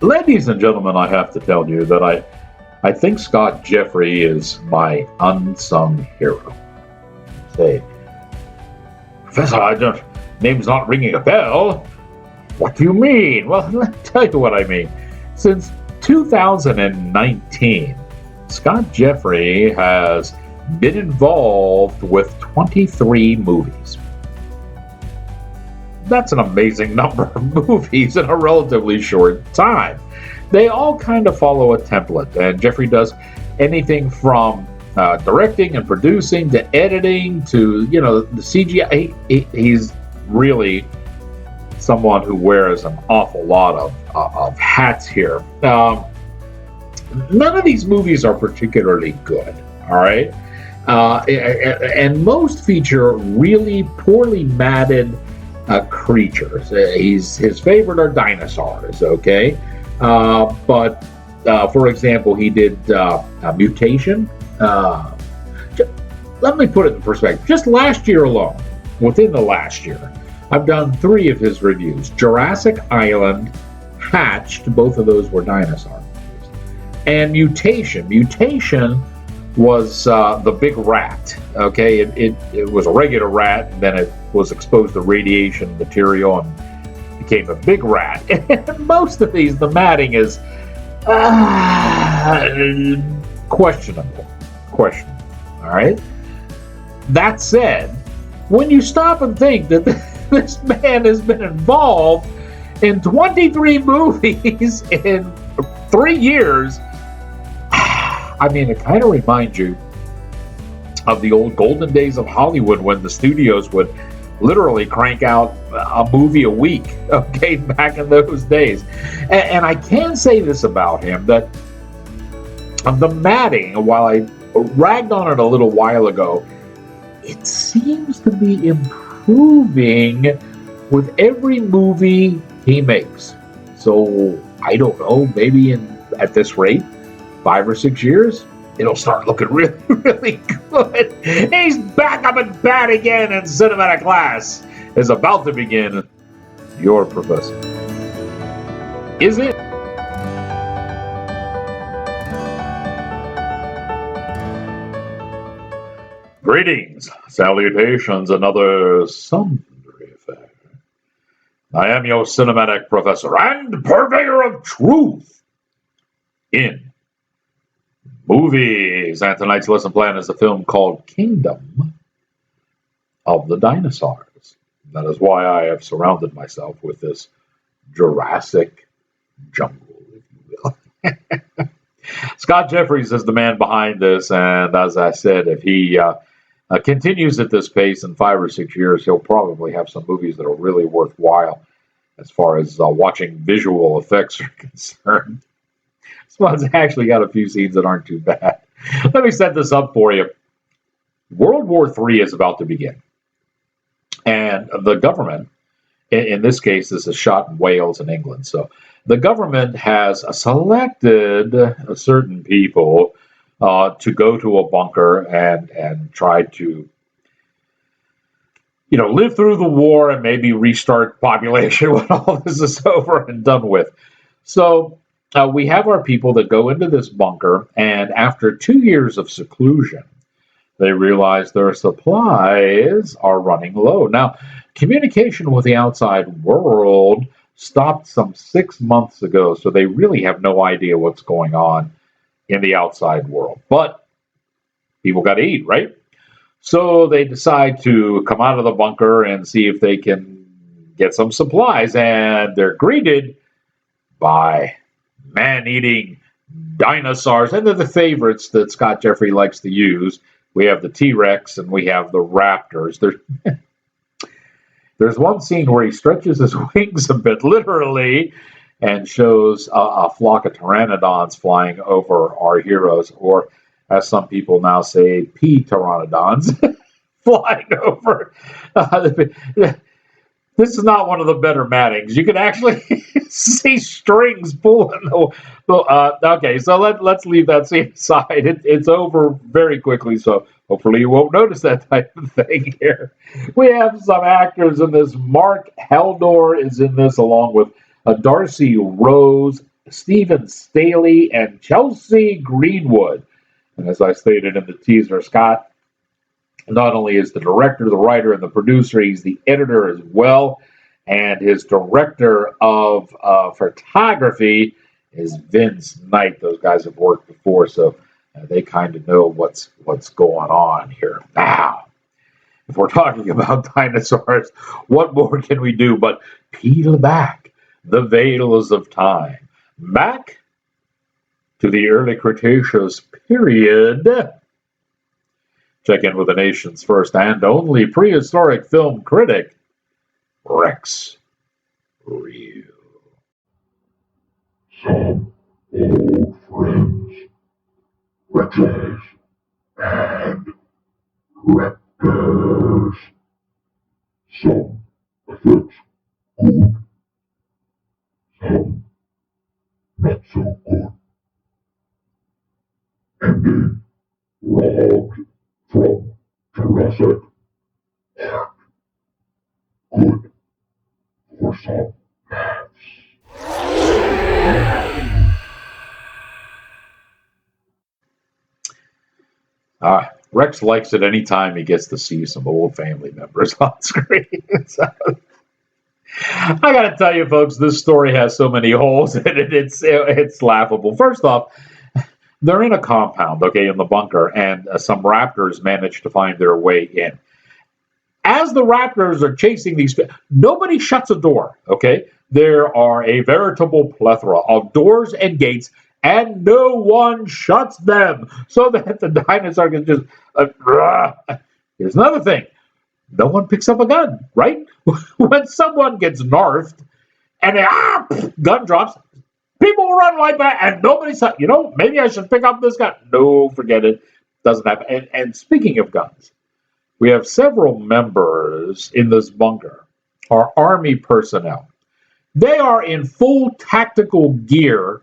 Ladies and gentlemen, I have to tell you that I think Scott Jeffrey is my unsung hero. Say, Professor, name's not ringing a bell. What do you mean? Well, let me tell you what I mean. Since 2019, Scott Jeffrey has been involved with 23 movies. That's an amazing number of movies in a relatively short time. They all kind of follow a template, and Jeffrey does anything from directing and producing to editing to, the CGI. He's really someone who wears an awful lot of hats here. None of these movies are particularly good, all right? And most feature really poorly matted creatures. His favorite are dinosaurs, okay? But for example, he did Mutation. Let me put it in perspective. Just last year alone, within the last year, I've done 3 of his reviews. Jurassic Island, Hatched, both of those were dinosaur movies. And Mutation. Mutation was the big rat, okay? It was a regular rat, and then it was exposed to radiation material and became a big rat. And most of these, the matting is questionable, all right? That said, when you stop and think that this man has been involved in 23 movies in 3 years, I mean, it kind of reminds you of the old golden days of Hollywood when the studios would literally crank out a movie a week, okay, back in those days. And I can say this about him, that the matting, while I ragged on it a little while ago, it seems to be improving with every movie he makes. So, I don't know, maybe at this rate, 5 or 6 years, it'll start looking really, really good. He's back up and bat again, and cinematic class is about to begin. Your professor. Is it? Greetings, salutations, another sundry affair. I am your cinematic professor and purveyor of truth in movies. And tonight's lesson plan is a film called Kingdom of the Dinosaurs. That is why I have surrounded myself with this Jurassic jungle, if you will. Scott Jeffries is the man behind this, and as I said, if he continues at this pace in 5 or 6 years, he'll probably have some movies that are really worthwhile as far as watching visual effects are concerned. This one's actually got a few scenes that aren't too bad. Let me set this up for you. World War III is about to begin. And the government, in this case, this is shot in Wales and England. So the government has selected certain people to go to a bunker and try to, live through the war and maybe restart population when all this is over and done with. So we have our people that go into this bunker, and after 2 years of seclusion, they realize their supplies are running low. Now, communication with the outside world stopped some 6 months ago, so they really have no idea what's going on in the outside world. But people got to eat, right? So they decide to come out of the bunker and see if they can get some supplies, and they're greeted by man-eating dinosaurs, and they're the favorites that Scott Jeffrey likes to use. We have the T-Rex and we have the Raptors. There's one scene where he stretches his wings a bit, literally, and shows a flock of pteranodons flying over our heroes, or as some people now say, P-pteranodons flying over. This is not one of the better mattings. You can actually see strings pulling. Okay, so let's leave that scene aside. It's over very quickly, so hopefully you won't notice that type of thing here. We have some actors in this. Mark Haldor is in this, along with Darcy Rose, Stephen Staley, and Chelsea Greenwood. And as I stated in the teaser, Scott not only is the director, the writer, and the producer, he's the editor as well. And his director of photography is Vince Knight. Those guys have worked before, so they kind of know what's going on here. Now, if we're talking about dinosaurs, what more can we do but peel back the veils of time? Back to the early Cretaceous period. Check in with the nation's first and only prehistoric film critic, Rex Real. Some old friends, reptiles and raptors. Some effects good, some not so good. And then robbed from Jurassic Park. Good for some Rex likes it anytime he gets to see some old family members on screen. So, I got to tell you, folks, this story has so many holes in it. It's laughable. First off, they're in a compound, okay, in the bunker, and some raptors manage to find their way in. As the raptors are chasing these, nobody shuts a door, okay? There are a veritable plethora of doors and gates, and no one shuts them so that the dinosaur can just. Here's another thing: no one picks up a gun, right? When someone gets narfed and gun drops, people will run right back, and nobody's. Maybe I should pick up this gun. No, forget it. Doesn't happen. And speaking of guns, we have several members in this bunker, our Army personnel. They are in full tactical gear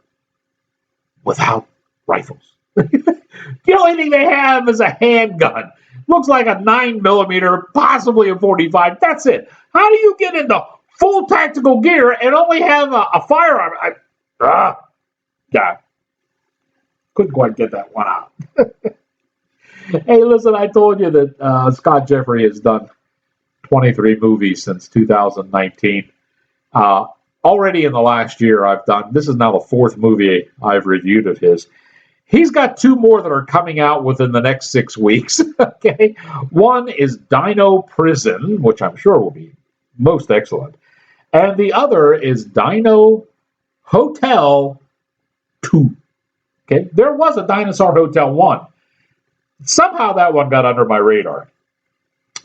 without rifles. The only thing they have is a handgun. Looks like a 9mm, possibly a 45. That's it. How do you get into full tactical gear and only have a firearm? Yeah. Couldn't quite get that one out. Hey, listen, I told you that Scott Jeffrey has done 23 movies since 2019. Already in the last year, this is now the fourth movie I've reviewed of his. He's got two more that are coming out within the next 6 weeks. Okay. One is Dino Prison, which I'm sure will be most excellent. And the other is Dino Hotel 2. Okay. There was a Dinosaur Hotel 1. Somehow that one got under my radar.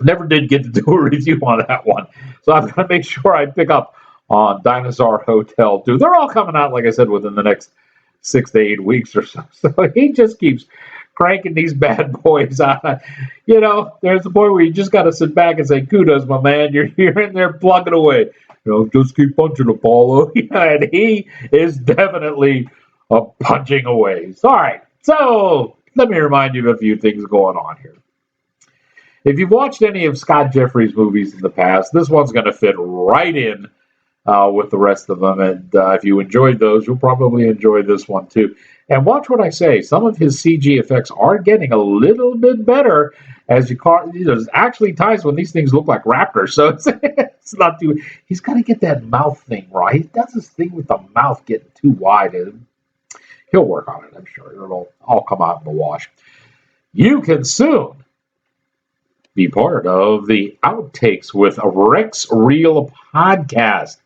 Never did get to do a review on that one. So I'm going to make sure I pick up on Dinosaur Hotel 2. They're all coming out, like I said, within the next 6 to 8 weeks or so. So he just keeps cranking these bad boys out. There's a point where you just got to sit back and say, kudos, my man. You're in there plugging away. Just keep punching, Apollo. And he is definitely punching away. All right. So let me remind you of a few things going on here. If you've watched any of Scott Jeffrey's movies in the past, this one's going to fit right in with the rest of them. And if you enjoyed those, you'll probably enjoy this one too. And watch what I say. Some of his CG effects are getting a little bit better as there's actually times when these things look like raptors. So it's not too. He's got to get that mouth thing right. He does this thing with the mouth getting too wide. He'll work on it, I'm sure. It'll all come out in the wash. You can soon be part of the Outtakes with a Rex Real podcast.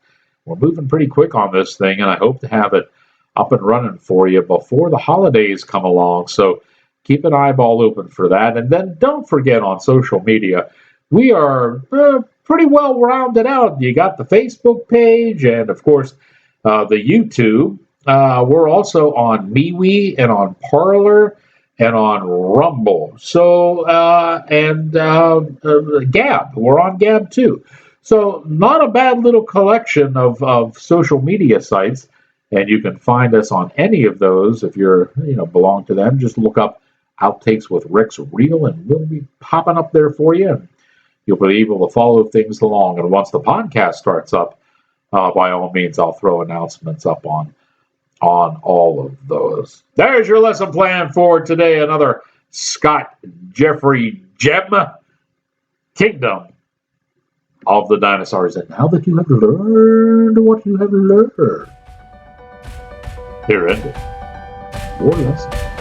We're moving pretty quick on this thing, and I hope to have it up and running for you before the holidays come along. So keep an eyeball open for that. And then don't forget, on social media, we are pretty well rounded out. You got the Facebook page and, of course, the YouTube. We're also on MeWe and on Parler and on Rumble. So, Gab. We're on Gab too. So not a bad little collection of social media sites. And you can find us on any of those if you're, belong to them. Just look up Outtakes with Rex Real and we'll be popping up there for you. And you'll be able to follow things along. And once the podcast starts up, by all means, I'll throw announcements up on on all of those. There's your lesson plan for today. Another Scott Jeffrey gem. Kingdom of the Dinosaurs. And now that you have learned what you have learned, here ended your lesson.